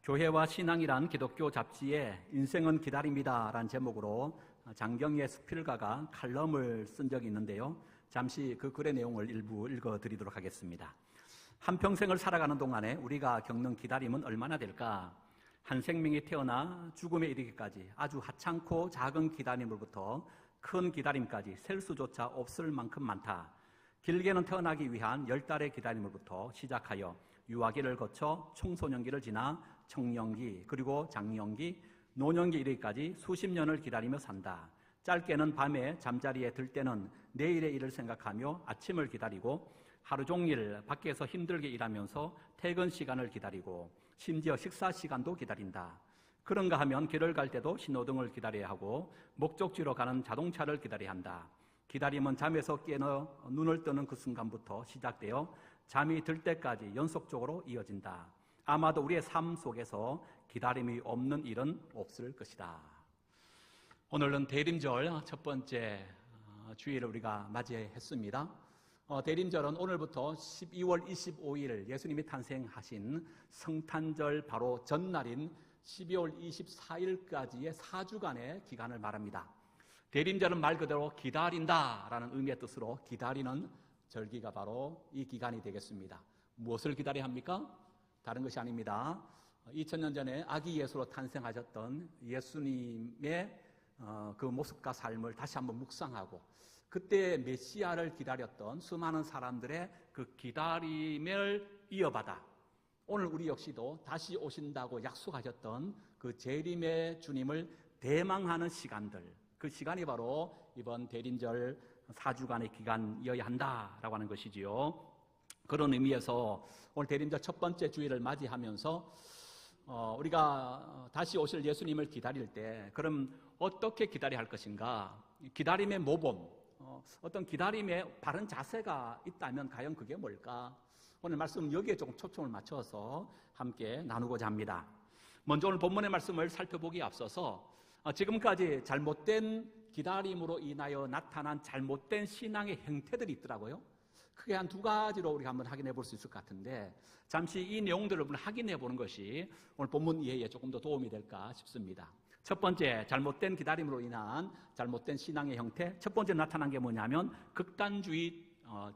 교회와 신앙이란 기독교 잡지에 인생은 기다림이다 라는 제목으로 장경의 스필가가 칼럼을 쓴 적이 있는데요. 잠시 그 글의 내용을 일부 읽어드리도록 하겠습니다. 한평생을 살아가는 동안에 우리가 겪는 기다림은 얼마나 될까? 한 생명이 태어나 죽음에 이르기까지 아주 하찮고 작은 기다림으로부터 큰 기다림까지 셀 수조차 없을 만큼 많다. 길게는 태어나기 위한 10달의 기다림으로부터 시작하여 유아기를 거쳐 청소년기를 지나 청년기, 그리고 장년기, 노년기 이르기까지 수십 년을 기다리며 산다. 짧게는 밤에 잠자리에 들 때는 내일의 일을 생각하며 아침을 기다리고 하루 종일 밖에서 힘들게 일하면서 퇴근 시간을 기다리고 심지어 식사 시간도 기다린다. 그런가 하면 길을 갈 때도 신호등을 기다려야 하고 목적지로 가는 자동차를 기다려야 한다. 기다림은 잠에서 깨어 눈을 뜨는 그 순간부터 시작되어 잠이 들 때까지 연속적으로 이어진다. 아마도 우리의 삶 속에서 기다림이 없는 일은 없을 것이다. 오늘은 대림절 첫 번째 주일을 우리가 맞이했습니다. 대림절은 오늘부터 12월 25일 예수님이 탄생하신 성탄절 바로 전날인 12월 24일까지의 4주간의 기간을 말합니다. 대림절은 말 그대로 기다린다라는 의미의 뜻으로 기다리는 절기가 바로 이 기간이 되겠습니다. 무엇을 기다려야 합니까? 다른 것이 아닙니다. 2000년 전에 아기 예수로 탄생하셨던 예수님의 그 모습과 삶을 다시 한번 묵상하고 그때 메시아를 기다렸던 수많은 사람들의 그 기다림을 이어받아 오늘 우리 역시도 다시 오신다고 약속하셨던 그 재림의 주님을 대망하는 시간들, 그 시간이 바로 이번 대림절 4주간의 기간이어야 한다라고 하는 것이지요. 그런 의미에서 오늘 대림절 첫 번째 주일을 맞이하면서 우리가 다시 오실 예수님을 기다릴 때 그럼 어떻게 기다려야 할 것인가? 기다림의 모범, 어떤 기다림의 바른 자세가 있다면 과연 그게 뭘까? 오늘 말씀은 여기에 조금 초점을 맞춰서 함께 나누고자 합니다. 먼저 오늘 본문의 말씀을 살펴보기에 앞서서 지금까지 잘못된 기다림으로 인하여 나타난 잘못된 신앙의 형태들이 있더라고요. 크게 한 두 가지로 우리가 한번 확인해 볼 수 있을 것 같은데 잠시 이 내용들을 확인해 보는 것이 오늘 본문 이해에 조금 더 도움이 될까 싶습니다. 첫 번째, 잘못된 기다림으로 인한 잘못된 신앙의 형태. 첫 번째 나타난 게 뭐냐면 극단주의,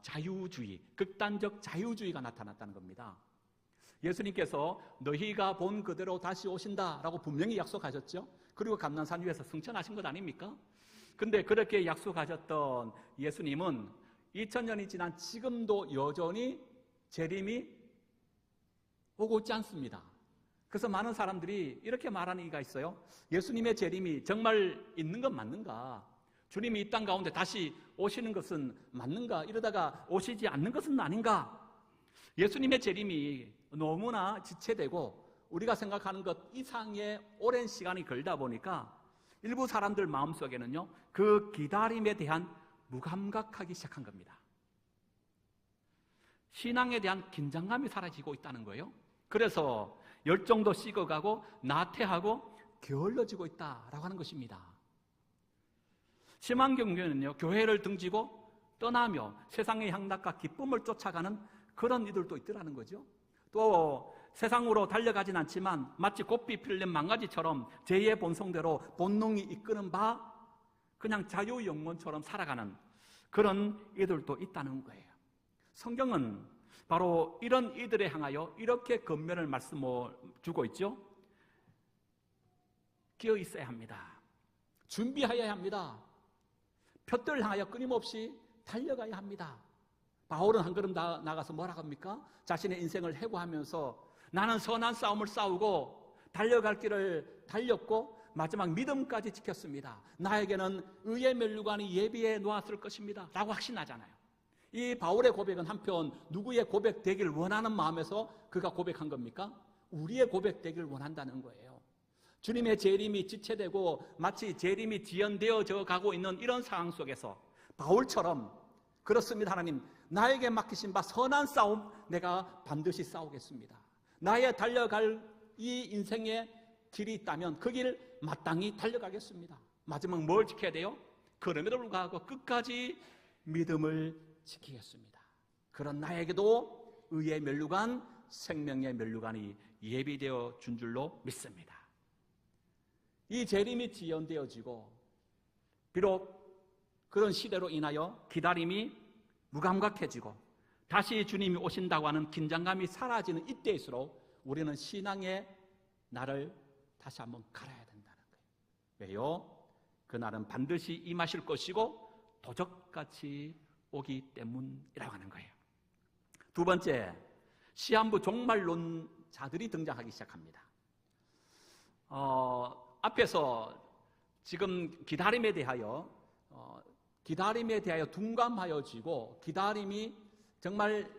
자유주의, 극단적 자유주의가 나타났다는 겁니다. 예수님께서 너희가 본 그대로 다시 오신다라고 분명히 약속하셨죠. 그리고 감난산 위에서 승천하신 것 아닙니까? 근데 그렇게 약속하셨던 예수님은 2000년이 지난 지금도 여전히 재림이 오고 있지 않습니다. 그래서 많은 사람들이 이렇게 말하는 이가 있어요. 예수님의 재림이 정말 있는 건 맞는가? 주님이 이 땅 가운데 다시 오시는 것은 맞는가? 이러다가 오시지 않는 것은 아닌가? 예수님의 재림이 너무나 지체되고 우리가 생각하는 것 이상의 오랜 시간이 걸다 보니까 일부 사람들 마음속에는요, 그 기다림에 대한 무감각하기 시작한 겁니다. 신앙에 대한 긴장감이 사라지고 있다는 거예요. 그래서 열정도 식어가고 나태하고 게을러지고 있다라고 하는 것입니다. 심한 경우에는요, 교회를 등지고 떠나며 세상의 향락과 기쁨을 쫓아가는 그런 이들도 있더라는 거죠. 또 세상으로 달려가진 않지만 마치 고삐 필린 망가지처럼 제2의 본성대로 본능이 이끄는 바 그냥 자유영혼처럼 살아가는 그런 이들도 있다는 거예요. 성경은 바로 이런 이들에 향하여 이렇게 권면을 말씀을 주고 있죠. 끼어 있어야 합니다. 준비하여야 합니다. 표들을 향하여 끊임없이 달려가야 합니다. 바울은 한 걸음 나가서 뭐라고 합니까? 자신의 인생을 해고하면서 나는 선한 싸움을 싸우고 달려갈 길을 달렸고 마지막 믿음까지 지켰습니다. 나에게는 의의 면류관이 예비해 놓았을 것입니다 라고 확신하잖아요. 이 바울의 고백은 한편 누구의 고백되기를 원하는 마음에서 그가 고백한 겁니까? 우리의 고백되기를 원한다는 거예요. 주님의 재림이 지체되고 마치 재림이 지연되어져 가고 있는 이런 상황 속에서 바울처럼 그렇습니다. 하나님, 나에게 맡기신 바 선한 싸움 내가 반드시 싸우겠습니다. 나의 달려갈 이 인생의 길이 있다면 그 길 마땅히 달려가겠습니다. 마지막 뭘 지켜야 돼요? 그럼에도 불구하고 끝까지 믿음을 지키겠습니다. 그런 나에게도 의의 면류관, 생명의 면류관이 예비되어 준 줄로 믿습니다. 이 재림이 지연되어지고 비록 그런 시대로 인하여 기다림이 무감각해지고 다시 주님이 오신다고 하는 긴장감이 사라지는 이때일수록 우리는 신앙의 날을 다시 한번 갈아야 된다는 거예요. 왜요? 그날은 반드시 임하실 것이고 도적같이 오기 때문이라고 하는 거예요. 두 번째, 시한부 종말론자들이 등장하기 시작합니다. 앞에서 지금 기다림에 대하여 둔감하여지고 기다림이 정말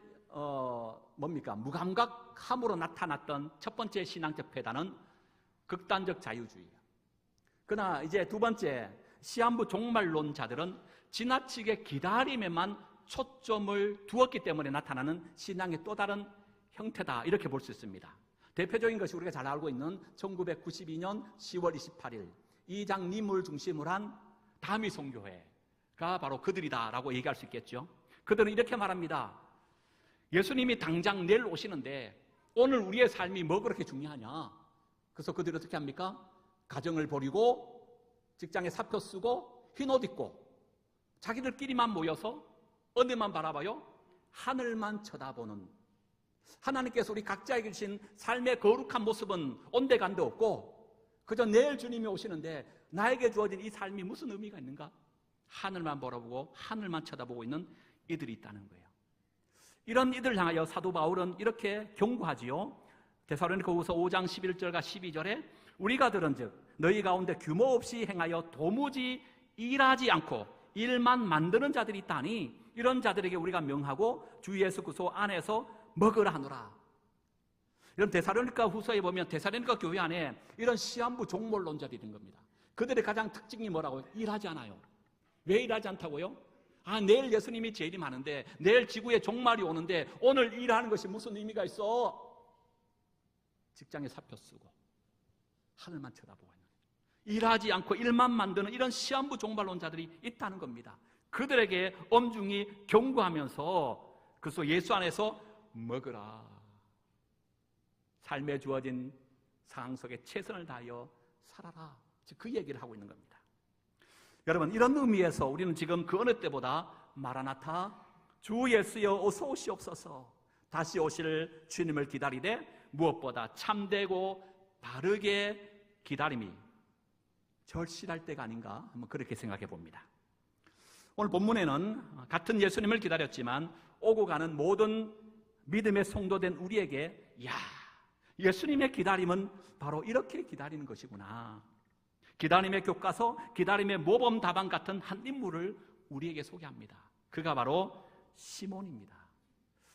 무감각함으로 나타났던 첫 번째 신앙적 패단은 극단적 자유주의예요. 그러나 이제 두 번째 시한부 종말론자들은 지나치게 기다림에만 초점을 두었기 때문에 나타나는 신앙의 또 다른 형태다, 이렇게 볼 수 있습니다. 대표적인 것이 우리가 잘 알고 있는 1992년 10월 28일 이장님을 중심으로 한 다미 선교회가 바로 그들이다라고 얘기할 수 있겠죠. 그들은 이렇게 말합니다. 예수님이 당장 내일 오시는데 오늘 우리의 삶이 뭐 그렇게 중요하냐. 그래서 그들이 어떻게 합니까? 가정을 버리고 직장에 사표 쓰고 흰 옷 입고 자기들끼리만 모여서 어디만 바라봐요? 하늘만 쳐다보는, 하나님께서 우리 각자에게 주신 삶의 거룩한 모습은 온데간데 없고 그저 내일 주님이 오시는데 나에게 주어진 이 삶이 무슨 의미가 있는가? 하늘만 바라보고 하늘만 쳐다보고 있는 이들이 있다는 거예요. 이런 이들을 향하여 사도 바울은 이렇게 경고하지요. 데살로니가후서 5장 11절과 12절에 우리가 들은즉 너희 가운데 규모 없이 행하여 도무지 일하지 않고 일만 만드는 자들이 있다니 이런 자들에게 우리가 명하고 주 예수 그리스도 안에서 먹으라 하노라. 이런 데살로니가 후서에 보면 데살로니가 교회 안에 이런 시한부 종말론자들이 있는 겁니다. 그들의 가장 특징이 뭐라고? 일하지 않아요. 왜 일하지 않다고요? 내일 예수님이 재림하는데 내일 지구에 종말이 오는데 오늘 일하는 것이 무슨 의미가 있어? 직장에 사표 쓰고 하늘만 쳐다보고 있는, 일하지 않고 일만 만드는 이런 시한부 종말론자들이 있다는 겁니다. 그들에게 엄중히 경고하면서 그래서 예수 안에서 먹으라. 삶에 주어진 상황 속에 최선을 다하여 살아라. 그 얘기를 하고 있는 겁니다. 여러분, 이런 의미에서 우리는 지금 그 어느 때보다 마라나타, 주 예수여 어서 오시옵소서, 다시 오실 주님을 기다리되 무엇보다 참되고 바르게 기다림이 절실할 때가 아닌가 한번 그렇게 생각해 봅니다. 오늘 본문에는 같은 예수님을 기다렸지만 오고 가는 모든 믿음의 성도된 우리에게 예수님의 기다림은 바로 이렇게 기다리는 것이구나, 기다림의 교과서, 기다림의 모범 답안 같은 한 인물을 우리에게 소개합니다. 그가 바로 시몬입니다.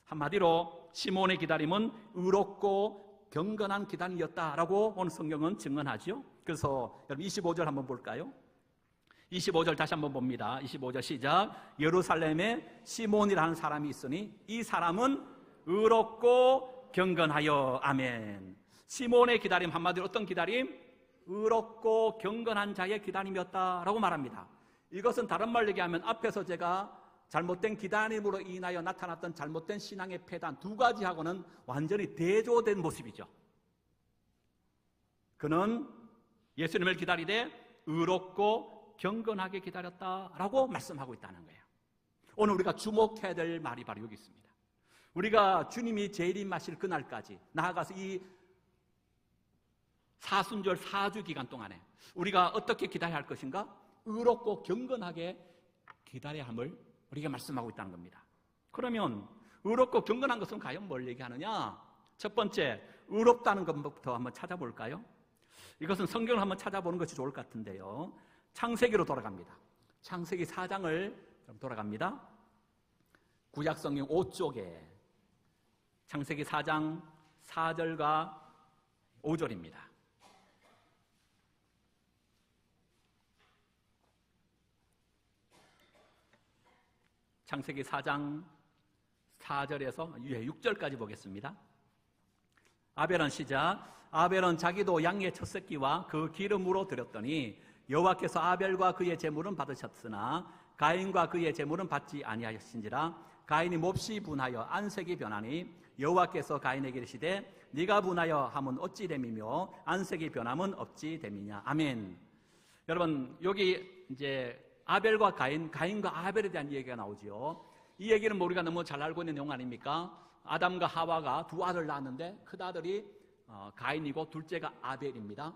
한마디로 시몬의 기다림은 의롭고 경건한 기다림이었다라고 오늘 성경은 증언하죠. 그래서 여러분 25절 한번 볼까요? 25절 다시 한번 봅니다. 25절 시작. 예루살렘에 시몬이라는 사람이 있으니 이 사람은 의롭고 경건하여. 아멘. 시몬의 기다림, 한마디로 어떤 기다림? 의롭고 경건한 자의 기다림이었다라고 말합니다. 이것은 다른 말로 얘기하면 앞에서 제가 잘못된 기다림으로 인하여 나타났던 잘못된 신앙의 패단 두 가지하고는 완전히 대조된 모습이죠. 그는 예수님을 기다리되 의롭고 경건하게 기다렸다라고 말씀하고 있다는 거예요. 오늘 우리가 주목해야 될 말이 바로 여기 있습니다. 우리가 주님이 재림하실 그날까지 나아가서 이 사순절 4주 기간 동안에 우리가 어떻게 기다려야 할 것인가? 의롭고 경건하게 기다려야 함을 우리가 말씀하고 있다는 겁니다. 그러면 의롭고 경건한 것은 과연 뭘 얘기하느냐? 첫 번째, 의롭다는 것부터 한번 찾아볼까요? 이것은 성경을 한번 찾아보는 것이 좋을 것 같은데요. 창세기로 돌아갑니다. 창세기 4장을 돌아갑니다. 구약 성경 5쪽에 창세기 4장 4절과 5절입니다. 창세기 4장 4절에서 6절까지 보겠습니다. 아벨은 시작. 아벨은 자기도 양의 첫 새끼와 그 기름으로 드렸더니 여호와께서 아벨과 그의 제물은 받으셨으나 가인과 그의 제물은 받지 아니하셨은지라. 가인이 몹시 분하여 안색이 변하니 여호와께서 가인에게 이르시되 네가 분하여 함은 어찌 됨이며 안색이 변함은 어찌 됨이냐. 아멘. 여러분, 여기 이제 아벨과 가인과 아벨에 대한 얘기가 나오죠. 이 얘기는 뭐 우리가 너무 잘 알고 있는 내용 아닙니까? 아담과 하와가 두 아들 낳았는데 큰 아들이 가인이고 둘째가 아벨입니다.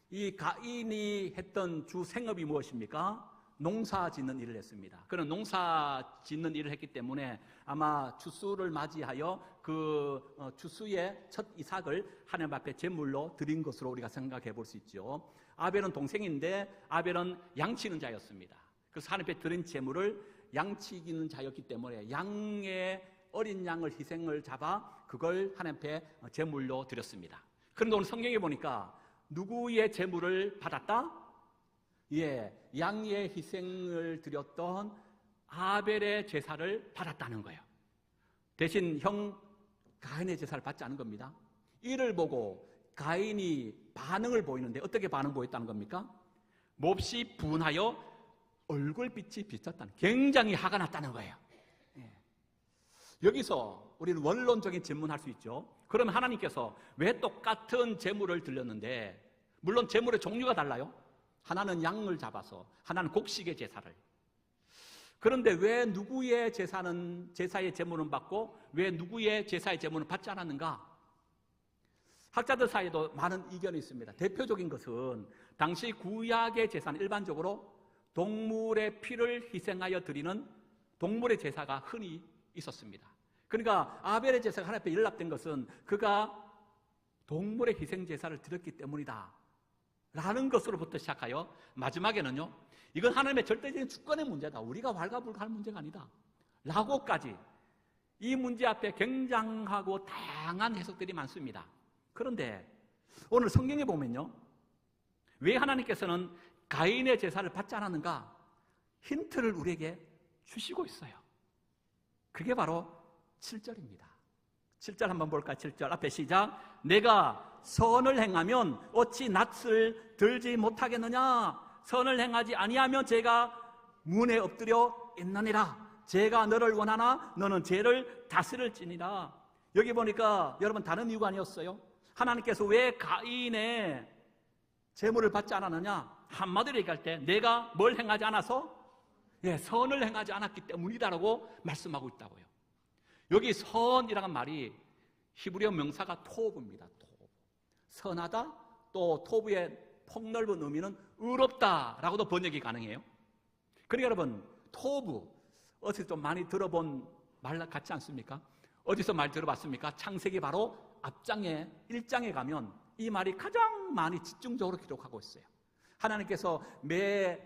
이 가인이 했던 주 생업이 무엇입니까? 농사 짓는 일을 했습니다. 그는 농사 짓는 일을 했기 때문에 아마 추수를 맞이하여 그 추수의 첫 이삭을 하나님 앞에 제물로 드린 것으로 우리가 생각해 볼 수 있죠. 아벨은 동생인데 아벨은 양치는 자였습니다. 그래서 하나님 앞에 드린 제물을 양치기는 자였기 때문에 양의 어린 양을 희생을 잡아 그걸 하나님 앞에 제물로 드렸습니다. 그런데 오늘 성경에 보니까 누구의 제물을 받았다? 양의 희생을 드렸던 아벨의 제사를 받았다는 거예요. 대신 형 가인의 제사를 받지 않은 겁니다. 이를 보고 가인이 반응을 보이는데 어떻게 반응 보였다는 겁니까? 몹시 분하여 얼굴빛이 비쳤다는, 굉장히 화가 났다는 거예요. 여기서 우리는 원론적인 질문할 수 있죠. 그러면 하나님께서 왜 똑같은 제물을 드렸는데, 물론 제물의 종류가 달라요. 하나는 양을 잡아서, 하나는 곡식의 제사를. 그런데 왜 누구의 제사의 제물은 받고 왜 누구의 제사의 제물은 받지 않았는가? 학자들 사이에도 많은 이견이 있습니다. 대표적인 것은 당시 구약의 제사는 일반적으로 동물의 피를 희생하여 드리는 동물의 제사가 흔히 있었습니다. 그러니까 아벨의 제사가 하나님 앞에 연락된 것은 그가 동물의 희생 제사를 드렸기 때문이다 라는 것으로부터 시작하여 마지막에는요, 이건 하나님의 절대적인 주권의 문제다, 우리가 왈가불가할 문제가 아니다 라고까지 이 문제 앞에 굉장하고 다양한 해석들이 많습니다. 그런데 오늘 성경에 보면요, 왜 하나님께서는 가인의 제사를 받지 않았는가? 힌트를 우리에게 주시고 있어요. 그게 바로 7절입니다. 7절 한번 볼까요? 7절 앞에 시작. 내가 선을 행하면 어찌 낯을 들지 못하겠느냐? 선을 행하지 아니하면 제가 문에 엎드려 있느니라. 제가 너를 원하나 너는 죄를 다스릴지니라. 여기 보니까 여러분 다른 이유가 아니었어요. 하나님께서 왜 가인의 제물을 받지 않았느냐? 한마디로 얘기할 때 내가 뭘 행하지 않아서? 선을 행하지 않았기 때문이다라고 말씀하고 있다고요. 여기 선이라는 말이 히브리어 명사가 토브입니다. 토브. 선하다, 또 토브의 폭넓은 의미는 의롭다라고도 번역이 가능해요. 그러니까 여러분, 토브 어디서 좀 많이 들어본 말 같지 않습니까? 어디서 말 들어봤습니까? 창세기 바로 앞장에 1장에 가면 이 말이 가장 많이 집중적으로 기록하고 있어요. 하나님께서 매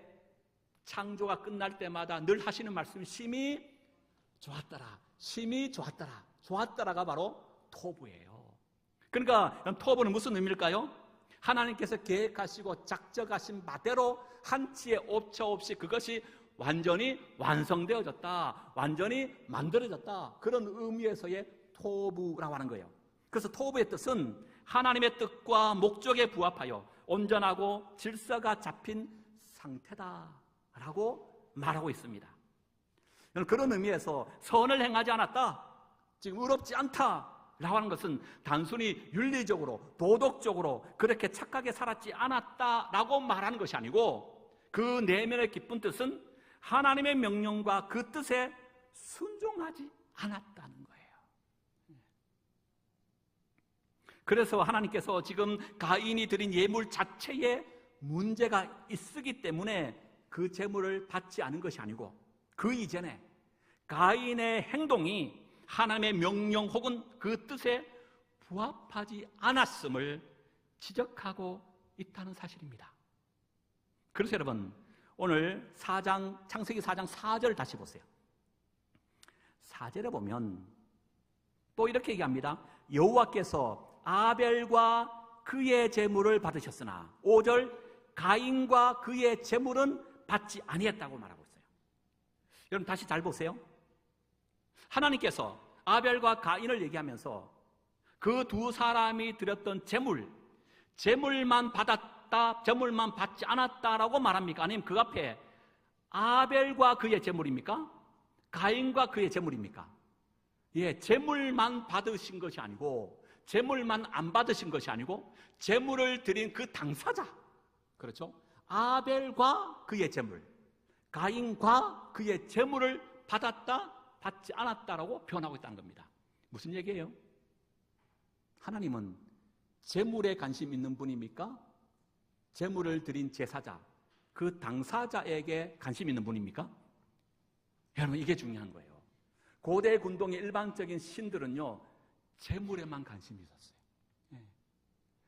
창조가 끝날 때마다 늘 하시는 말씀이 심히 좋았더라, 심히 좋았더라, 좋았더라가 바로 토부예요. 그러니까 토부는 무슨 의미일까요? 하나님께서 계획하시고 작정하신 바대로 한치의 오차 없이 그것이 완전히 완성되어졌다, 완전히 만들어졌다, 그런 의미에서의 토부라고 하는 거예요. 그래서 토부의 뜻은 하나님의 뜻과 목적에 부합하여 온전하고 질서가 잡힌 상태다라고 말하고 있습니다. 그런 의미에서 선을 행하지 않았다, 지금 의롭지 않다라고 하는 것은 단순히 윤리적으로 도덕적으로 그렇게 착하게 살았지 않았다라고 말하는 것이 아니고 그 내면의 깊은 뜻은 하나님의 명령과 그 뜻에 순종하지 않았다는 거예요. 그래서 하나님께서 지금 가인이 드린 예물 자체에 문제가 있기 때문에 그 제물을 받지 않은 것이 아니고 그 이전에 가인의 행동이 하나님의 명령 혹은 그 뜻에 부합하지 않았음을 지적하고 있다는 사실입니다. 그래서 여러분, 오늘 창세기 4장 4절 다시 보세요. 4절에 보면 또 이렇게 얘기합니다. 여호와께서 아벨과 그의 제물을 받으셨으나 5절 가인과 그의 제물은 받지 아니했다고 말하고 있어요. 여러분 다시 잘 보세요. 하나님께서 아벨과 가인을 얘기하면서 그 두 사람이 드렸던 제물만 받았다, 제물만 받지 않았다라고 말합니까? 아니면 그 앞에 아벨과 그의 제물입니까? 가인과 그의 제물입니까? 예, 재물만 받으신 것이 아니고, 재물만 안 받으신 것이 아니고, 재물을 드린 그 당사자, 그렇죠? 아벨과 그의 재물, 가인과 그의 재물을 받았다, 받지 않았다라고 표현하고 있다는 겁니다. 무슨 얘기예요? 하나님은 재물에 관심 있는 분입니까? 재물을 드린 제사자, 그 당사자에게 관심 있는 분입니까? 여러분, 이게 중요한 거예요. 고대 군동의 일반적인 신들은요, 재물에만 관심이 있었어요.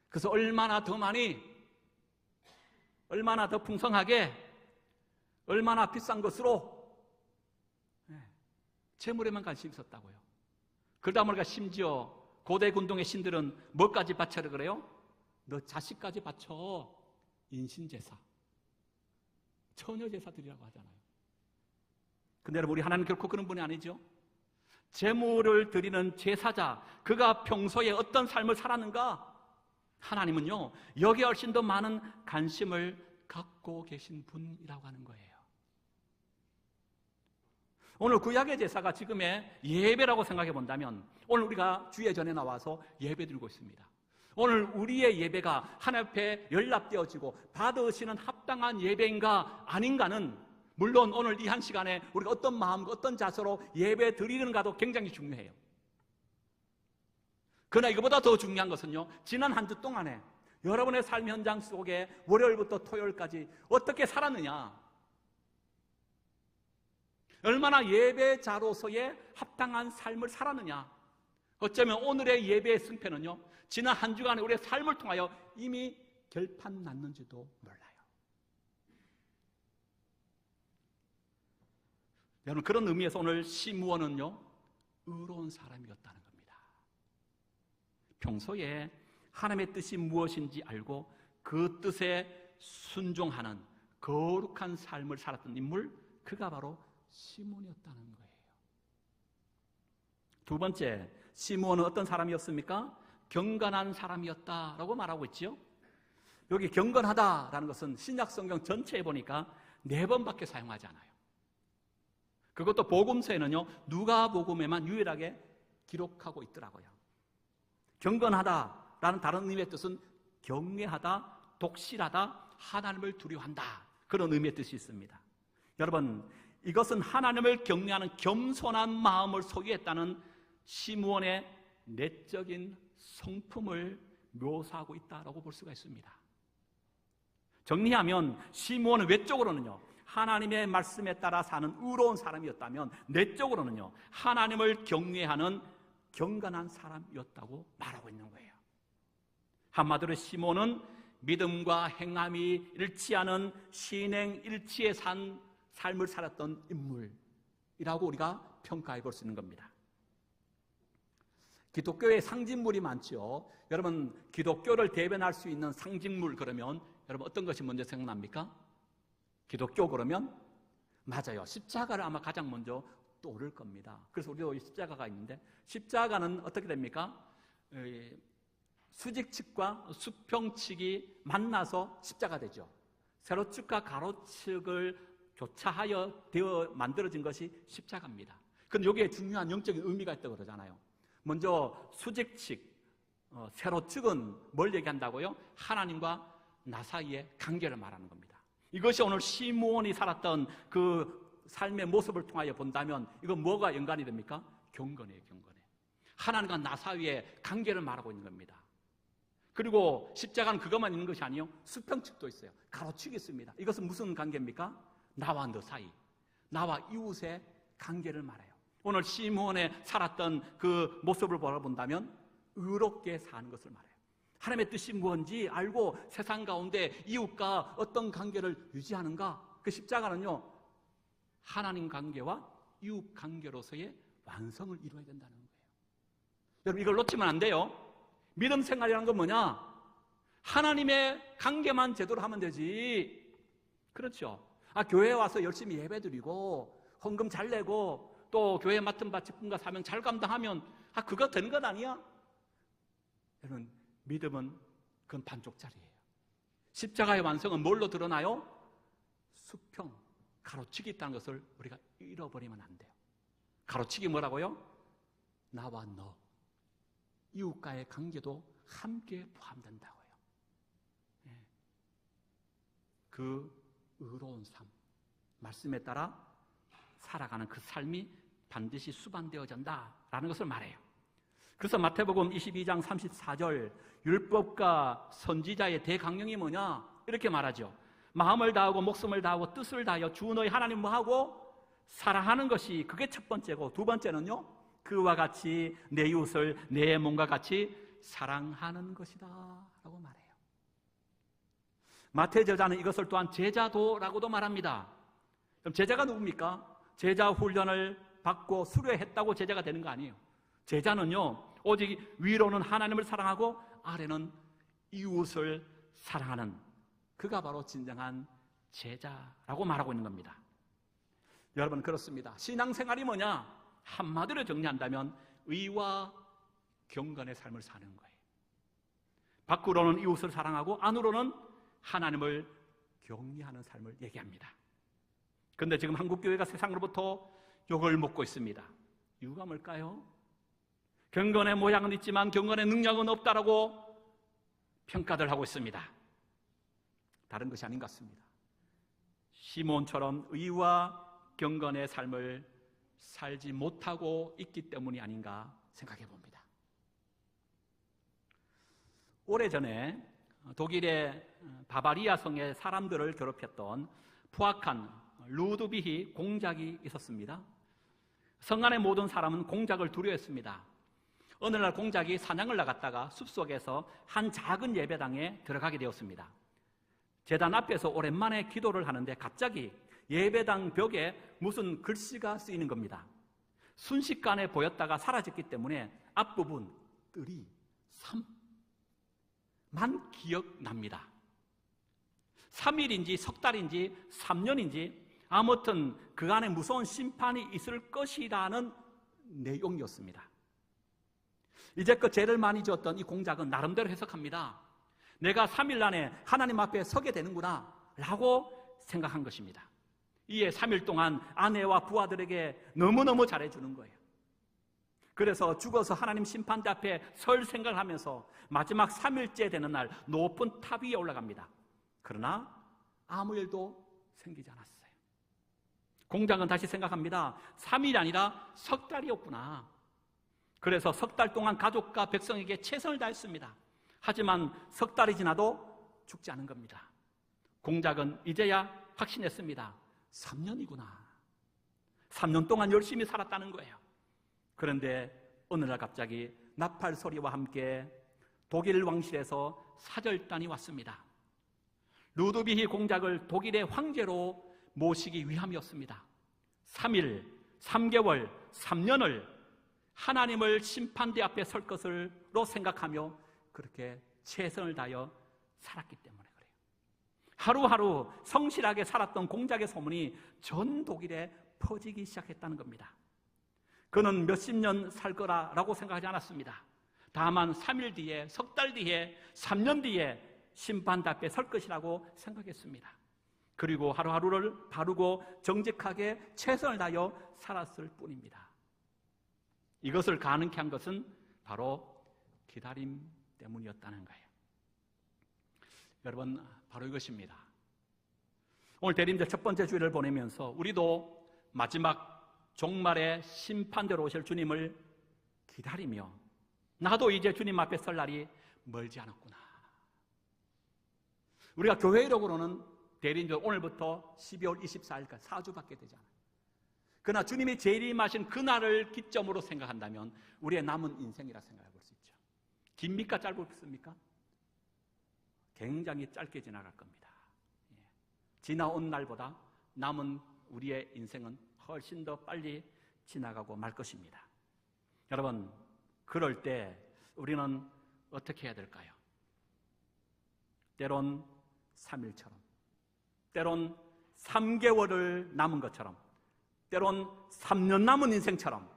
그래서 얼마나 더 많이, 얼마나 더 풍성하게, 얼마나 비싼 것으로 재물에만 관심이 있었다고요. 그러다 보니까 심지어 고대 군동의 신들은 뭐까지 바쳐라 그래요? 너 자식까지 바쳐. 인신제사, 처녀제사 드리라고 하잖아요. 근데 여러분, 우리 하나님 결코 그런 분이 아니죠. 제물을 드리는 제사자, 그가 평소에 어떤 삶을 살았는가? 하나님은요, 여기에 훨씬 더 많은 관심을 갖고 계신 분이라고 하는 거예요. 오늘 구약의 제사가 지금의 예배라고 생각해 본다면, 오늘 우리가 주의 전에 나와서 예배 드리고 있습니다. 오늘 우리의 예배가 하나님 앞에 연락되어지고 받으시는 합당한 예배인가 아닌가는, 물론 오늘 이 한 시간에 우리가 어떤 마음과 어떤 자세로 예배 드리는가도 굉장히 중요해요. 그러나 이거보다 더 중요한 것은요, 지난 한 주 동안에 여러분의 삶 현장 속에 월요일부터 토요일까지 어떻게 살았느냐, 얼마나 예배자로서의 합당한 삶을 살았느냐. 어쩌면 오늘의 예배의 승패는요, 지난 한 주간의 우리의 삶을 통하여 이미 결판 났는지도 몰라요. 여러분, 그런 의미에서 오늘 시므온은요, 의로운 사람이었다는 겁니다. 평소에 하나님의 뜻이 무엇인지 알고 그 뜻에 순종하는 거룩한 삶을 살았던 인물, 그가 바로 시므온이었다는 거예요. 두 번째, 시므온은 어떤 사람이었습니까? 경건한 사람이었다라고 말하고 있죠. 여기 경건하다라는 것은 신약 성경 전체에 보니까 4번밖에 사용하지 않아요. 그것도 복음서에는요, 누가복음에만 유일하게 기록하고 있더라고요. 경건하다라는 다른 의미의 뜻은 경외하다, 독실하다, 하나님을 두려워한다, 그런 의미의 뜻이 있습니다. 여러분, 이것은 하나님을 경외하는 겸손한 마음을 소유했다는 시므온의 내적인 성품을 묘사하고 있다고 볼 수가 있습니다. 정리하면 시므온은 외적으로는요, 하나님의 말씀에 따라 사는 의로운 사람이었다면, 내적으로는요, 하나님을 경외하는 경건한 사람이었다고 말하고 있는 거예요. 한마디로 시므온은 믿음과 행함이 일치하는 신행일치에 산 삶을 살았던 인물이라고 우리가 평가해 볼 수 있는 겁니다. 기독교의 상징물이 많죠. 여러분, 기독교를 대변할 수 있는 상징물 그러면 여러분 어떤 것이 먼저 생각납니까? 기독교 그러면 맞아요, 십자가를 아마 가장 먼저 떠오를 겁니다. 그래서 우리도 십자가가 있는데, 십자가는 어떻게 됩니까? 수직측과 수평측이 만나서 십자가 되죠. 세로측과 가로측을 교차하여 되어 만들어진 것이 십자가입니다. 그런데 여기에 중요한 영적인 의미가 있다고 그러잖아요. 먼저 수직측, 세로측은 뭘 얘기한다고요? 하나님과 나 사이의 관계를 말하는 겁니다. 이것이 오늘 시므온이 살았던 그 삶의 모습을 통하여 본다면 이건 뭐가 연관이 됩니까? 경건이에요, 경건해. 하나님과 나 사이의 관계를 말하고 있는 겁니다. 그리고 십자가는 그것만 있는 것이 아니에요. 수평측도 있어요. 가로축이 있습니다. 이것은 무슨 관계입니까? 나와 너 사이, 나와 이웃의 관계를 말해요. 오늘 시므온의 살았던 그 모습을 바라본다면 의롭게 사는 것을 말해요. 하나님의 뜻이 무엇인지 알고 세상 가운데 이웃과 어떤 관계를 유지하는가? 그 십자가는요, 하나님 관계와 이웃 관계로서의 완성을 이루어야 된다는 거예요. 여러분, 이걸 놓치면 안 돼요. 믿음 생활이라는 건 뭐냐? 하나님의 관계만 제대로 하면 되지. 그렇죠? 교회에 와서 열심히 예배드리고 헌금 잘 내고 또 교회 맡은 바 직분과 사명 잘 감당하면 그거 되는 건 아니야. 여러분, 믿음은 그건 반쪽짜리예요. 십자가의 완성은 뭘로 드러나요? 수평, 가로축이 있다는 것을 우리가 잃어버리면 안 돼요. 가로축이 뭐라고요? 나와 너, 이웃과의 관계도 함께 포함된다고요. 그 의로운 삶, 말씀에 따라 살아가는 그 삶이 반드시 수반되어진다라는 것을 말해요. 그래서 마태복음 22장 34절 율법과 선지자의 대강령이 뭐냐? 이렇게 말하죠. 마음을 다하고 목숨을 다하고 뜻을 다하여 주 너희 하나님 뭐하고? 사랑하는 것이 그게 첫 번째고, 두 번째는요, 그와 같이 내 이웃을 내 몸과 같이 사랑하는 것이다 라고 말해요. 마태 저자는 이것을 또한 제자도라고도 말합니다. 그럼 제자가 누굽니까? 제자 훈련을 받고 수료했다고 제자가 되는 거 아니에요. 제자는요, 오직 위로는 하나님을 사랑하고 아래는 이웃을 사랑하는, 그가 바로 진정한 제자라고 말하고 있는 겁니다. 여러분, 그렇습니다. 신앙생활이 뭐냐? 한마디로 정리한다면 의와 경건의 삶을 사는 거예요. 밖으로는 이웃을 사랑하고 안으로는 하나님을 경외하는 삶을 얘기합니다. 그런데 지금 한국교회가 세상으로부터 욕을 먹고 있습니다. 이유가 뭘까요? 경건의 모양은 있지만 경건의 능력은 없다라고 평가들 하고 있습니다. 다른 것이 아닌 것 같습니다. 시몬처럼 의와 경건의 삶을 살지 못하고 있기 때문이 아닌가 생각해 봅니다. 오래전에 독일의 바바리아 성의 사람들을 괴롭혔던 포악한 루드비히 공작이 있었습니다. 성 안의 모든 사람은 공작을 두려워했습니다. 어느 날 공작이 사냥을 나갔다가 숲속에서 한 작은 예배당에 들어가게 되었습니다. 제단 앞에서 오랜만에 기도를 하는데 갑자기 예배당 벽에 무슨 글씨가 쓰이는 겁니다. 순식간에 보였다가 사라졌기 때문에 앞부분 뜰이 3만 기억납니다. 3일인지 석 달인지 3년인지 아무튼 그 안에 무서운 심판이 있을 것이라는 내용이었습니다. 이제껏 죄를 많이 지었던 이 공작은 나름대로 해석합니다. 내가 3일 안에 하나님 앞에 서게 되는구나 라고 생각한 것입니다. 이에 3일 동안 아내와 부하들에게 너무너무 잘해주는 거예요. 그래서 죽어서 하나님 심판대 앞에 설 생각을 하면서 마지막 3일째 되는 날 높은 탑 위에 올라갑니다. 그러나 아무 일도 생기지 않았어요. 공작은 다시 생각합니다. 3일이 아니라 석 달이었구나. 그래서 석 달 동안 가족과 백성에게 최선을 다했습니다. 하지만 석 달이 지나도 죽지 않은 겁니다. 공작은 이제야 확신했습니다. 3년이구나. 3년 동안 열심히 살았다는 거예요. 그런데 어느 날 갑자기 나팔 소리와 함께 독일 왕실에서 사절단이 왔습니다. 루드비히 공작을 독일의 황제로 모시기 위함이었습니다. 3일, 3개월, 3년을 하나님을 심판대 앞에 설 것으로 생각하며 그렇게 최선을 다하여 살았기 때문에 그래요. 하루하루 성실하게 살았던 공작의 소문이 전 독일에 퍼지기 시작했다는 겁니다. 그는 몇십 년 살 거라고 생각하지 않았습니다. 다만 3일 뒤에, 석 달 뒤에, 3년 뒤에 심판대 앞에 설 것이라고 생각했습니다. 그리고 하루하루를 바르고 정직하게 최선을 다하여 살았을 뿐입니다. 이것을 가능케 한 것은 바로 기다림 때문이었다는 거예요. 여러분, 바로 이것입니다. 오늘 대림절 첫 번째 주일을 보내면서 우리도 마지막 종말의 심판대로 오실 주님을 기다리며 나도 이제 주님 앞에 설 날이 멀지 않았구나. 우리가 교회력으로는 대림절 오늘부터 12월 24일까지 4주밖에 되지 않아요. 그러나 주님이 재림하신 그날을 기점으로 생각한다면 우리의 남은 인생이라 생각해 볼 수 있죠. 깁니까 짧습니까? 굉장히 짧게 지나갈 겁니다. 지나온 날보다 남은 우리의 인생은 훨씬 더 빨리 지나가고 말 것입니다. 여러분, 그럴 때 우리는 어떻게 해야 될까요? 때론 3일처럼, 때론 3개월을 남은 것처럼, 때론 3년 남은 인생처럼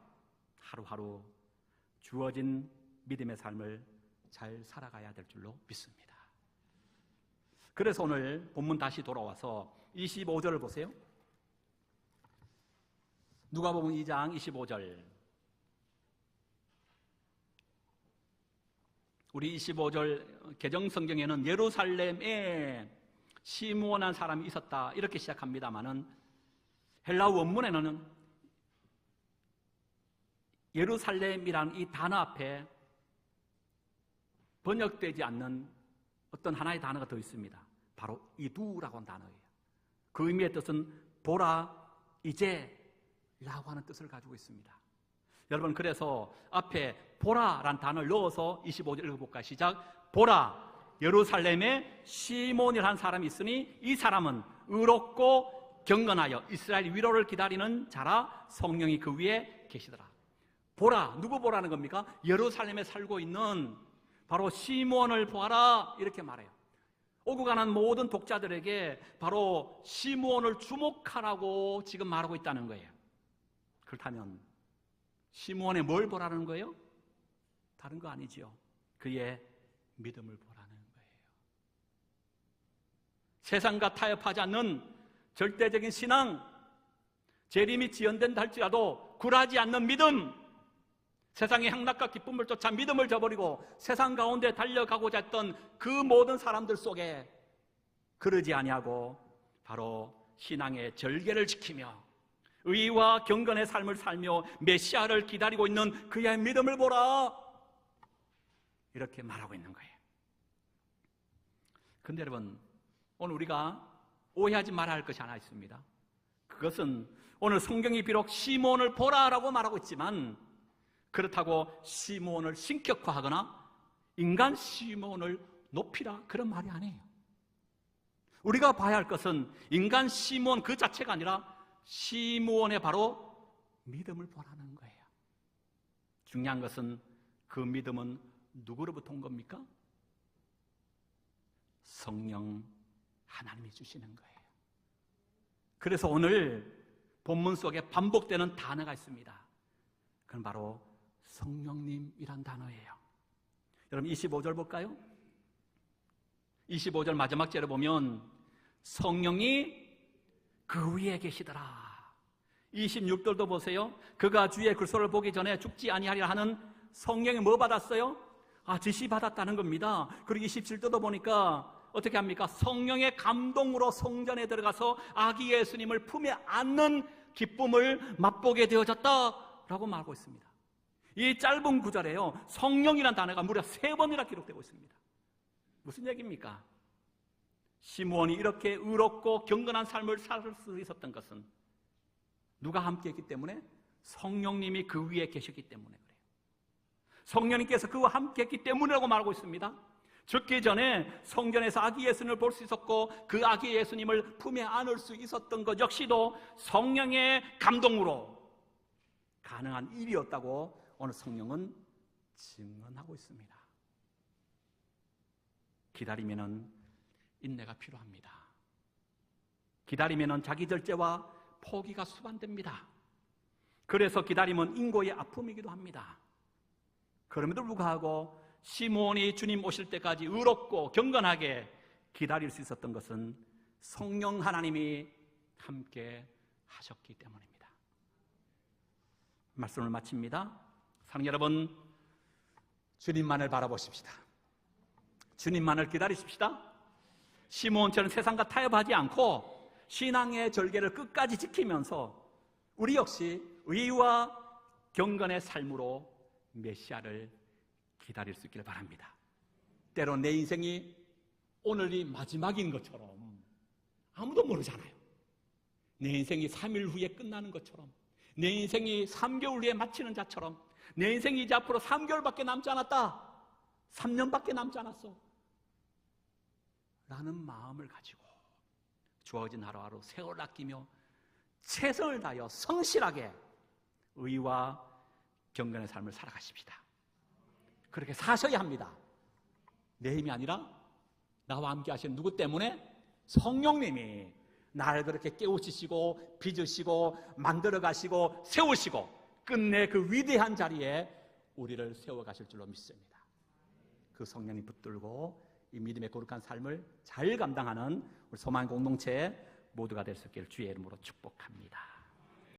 하루하루 주어진 믿음의 삶을 잘 살아가야 될 줄로 믿습니다. 그래서 오늘 본문 다시 돌아와서 25절을 보세요. 누가복음 2장 25절. 우리 25절 개정성경에는 예루살렘에 시므온한 사람이 있었다 이렇게 시작합니다마는 헬라어 원문에는 예루살렘이라는 이 단어 앞에 번역되지 않는 어떤 하나의 단어가 더 있습니다. 바로 이두라고 하는 단어예요. 그 의미의 뜻은 보라, 이제 라고 하는 뜻을 가지고 있습니다. 여러분, 그래서 앞에 보라라는 단어를 넣어서 25절 읽어볼까요? 시작. 보라, 예루살렘에 시몬이라는 사람이 있으니 이 사람은 의롭고 경건하여 이스라엘 위로를 기다리는 자라 성령이 그 위에 계시더라. 보라, 누구 보라는 겁니까? 예루살렘에 살고 있는 바로 시몬을 보아라 이렇게 말해요. 오고 가는 모든 독자들에게 바로 시므온을 주목하라고 지금 말하고 있다는 거예요. 그렇다면 시므온에 뭘 보라는 거예요? 다른 거 아니지요. 그의 믿음을 보라는 거예요. 세상과 타협하지 않는 절대적인 신앙, 재림이 지연된다 할지라도 굴하지 않는 믿음, 세상의 향락과 기쁨을 쫓아 믿음을 저버리고 세상 가운데 달려가고자 했던 그 모든 사람들 속에 그러지 아니하고 바로 신앙의 절개를 지키며 의와 경건의 삶을 살며 메시아를 기다리고 있는 그의 믿음을 보라 이렇게 말하고 있는 거예요. 그런데 여러분, 오늘 우리가 오해하지 말아야 할 것이 하나 있습니다. 그것은 오늘 성경이 비록 시몬을 보라라고 말하고 있지만 그렇다고 시몬을 신격화하거나 인간 시몬을 높이라 그런 말이 아니에요. 우리가 봐야 할 것은 인간 시몬 그 자체가 아니라 시몬의 바로 믿음을 보라는 거예요. 중요한 것은 그 믿음은 누구로부터 온 겁니까? 성령 하나님이 주시는 거예요. 그래서 오늘 본문 속에 반복되는 단어가 있습니다. 그건 바로 성령님이란 단어예요. 여러분 25절 볼까요? 25절 마지막 절에 보면 성령이 그 위에 계시더라. 26절도 보세요. 그가 주의 글소를 보기 전에 죽지 아니하리라 하는 성령이 뭐 받았어요? 지시 받았다는 겁니다. 그리고 27절도 보니까 어떻게 합니까? 성령의 감동으로 성전에 들어가서 아기 예수님을 품에 안는 기쁨을 맛보게 되어졌다라고 말하고 있습니다. 이 짧은 구절에요, 성령이라는 단어가 무려 3번이나 기록되고 있습니다. 무슨 얘기입니까? 시므온이 이렇게 의롭고 경건한 삶을 살 수 있었던 것은 누가 함께 했기 때문에? 성령님이 그 위에 계셨기 때문에 그래요. 성령님께서 그와 함께 했기 때문이라고 말하고 있습니다. 죽기 전에 성전에서 아기 예수님을 볼 수 있었고 그 아기 예수님을 품에 안을 수 있었던 것 역시도 성령의 감동으로 가능한 일이었다고 오늘 성령은 증언하고 있습니다. 기다리면은 인내가 필요합니다. 기다리면은 자기 절제와 포기가 수반됩니다. 그래서 기다림은 인고의 아픔이기도 합니다. 그럼에도 불구하고 시므온이 주님 오실 때까지 의롭고 경건하게 기다릴 수 있었던 것은 성령 하나님이 함께 하셨기 때문입니다. 말씀을 마칩니다. 사랑하는 여러분, 주님만을 바라보십시다. 주님만을 기다리십시다. 시므온처럼 세상과 타협하지 않고 신앙의 절개를 끝까지 지키면서 우리 역시 의와 경건의 삶으로 메시아를 기다릴 수 있기를 바랍니다. 때로 내 인생이 오늘이 마지막인 것처럼 아무도 모르잖아요. 내 인생이 3일 후에 끝나는 것처럼, 내 인생이 3개월 후에 마치는 자처럼, 내 인생이 이제 앞으로 3개월밖에 남지 않았다, 3년밖에 남지 않았어 라는 마음을 가지고 주어진 하루하루 세월 아끼며 최선을 다하여 성실하게 의와 경건의 삶을 살아가십시다. 그렇게 사셔야 합니다. 내 힘이 아니라 나와 함께 하시는 누구 때문에? 성령님이 나를 그렇게 깨우치시고 빚으시고 만들어 가시고 세우시고 끝내 그 위대한 자리에 우리를 세워가실 줄로 믿습니다. 그 성령이 붙들고 이 믿음의 거룩한 삶을 잘 감당하는 우리 소망 공동체 모두가 될 수 있기를 주의 이름으로 축복합니다.